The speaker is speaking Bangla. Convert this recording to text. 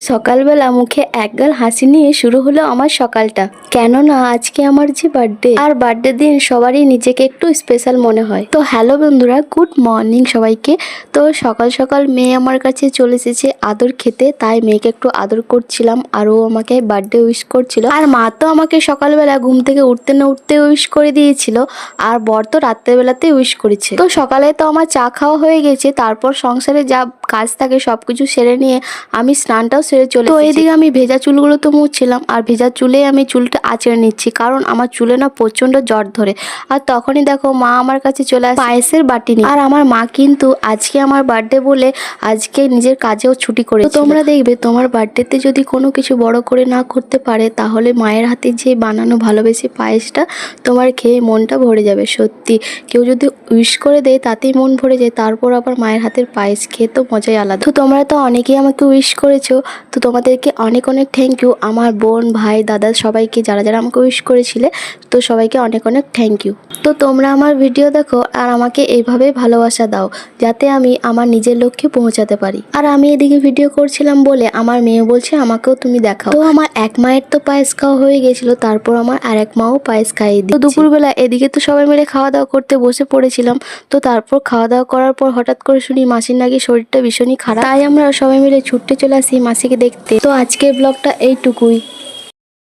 সকালবেলা মুখে একগাল হাসি নিয়ে শুরু হলো আমার সকালটা। কেননা আজকে আমার যে বার্থডে, আর বার্থডে দিন সবারই নিজেকে একটু স্পেশাল মনে হয়। তো হ্যালো বন্ধুরা, গুড মর্নিং সবাইকে। তো সকাল সকাল মেয়ে আমার কাছে চলে এসেছে আদর খেতে, তাই মেয়েকে একটু আদর করছিলাম আর ও আমাকে বার্থডে উইশ করছিল। আর মা তো আমাকে সকালবেলা ঘুম থেকে উঠতে না উঠতে উইশ করে দিয়েছিল, আর বর তো রাত্রেবেলাতে উইশ করেছে। তো সকালে তো আমার চা খাওয়া হয়ে গেছে, তারপর সংসারে যা কাজ থাকে সবকিছু সেরে নিয়ে আমি স্নানটাও সেরে চলে। তো এদিকে আমি ভেজা চুলগুলো তো মুছছিলাম, আর ভেজা চুলে আমি চুলটা আঁচড়ে নিচ্ছি, কারণ আমার চুলে না প্রচন্ড জ্বর ধরে। আর তখনই দেখো মা আমার কাছে চলে আসে পায়েসের বাটি নিয়ে। আর আমার মা কিন্তু আজকে আমার বার্থডে বলে আজকে নিজের কাজেও ছুটি করেছে। তো তোমরা দেখবে তোমার বার্থডেতে যদি কোনো কিছু বড় করে না করতে পারে, তাহলে মায়ের হাতে যে বানানো ভালোবেসে পায়েসটা তোমার খেয়ে মনটা ভরে যাবে। সত্যি কেউ যদি উইশ করে দেয় তাতেই মন ভরে যায়, তারপর আবার মায়ের হাতের পায়েস খেয়ে তো মজাই আলাদা। তো তোমরা তো অনেকেই আমাকে উইশ করেছো, তো তোমাদেরকে অনেক অনেক থ্যাংক ইউ। আমার বোন, ভাই, দাদা সবাইকে যারা যারা আমাকে উইশ করেছিলে, তো সবাইকে অনেক অনেক থ্যাংক ইউ। তো তোমরা আমার ভিডিও দেখো আর আমাকে এইভাবে ভালোবাসা দাও, যাতে আমি আমার নিজের লক্ষ্যে পৌঁছাতে পারি। আর আমি এদিকে ভিডিও করছিলাম বলে আমার মেয়ে বলছে আমাকেও তুমি দেখাও। তো আমার এক মায়ের তো পায়েস খাওয়া হয়ে গেছিল, তারপর আমার আর এক মাও পায়েস খাইয়ে দিই। তো দুপুরবেলা এদিকে তো সবাই মিলে খাওয়া দাওয়া করতে বসে পড়েছিলাম। তো তারপর খাওয়া দাওয়া করার পর হঠাৎ করে শুনি মাসির নাকি শরীরটা ভীষণই খারাপ, তাই আমরা সবাই মিলে ছুটতে চলে আসি মাসিকে দেখতে। তো আজকের ব্লগটা এইটুকুই।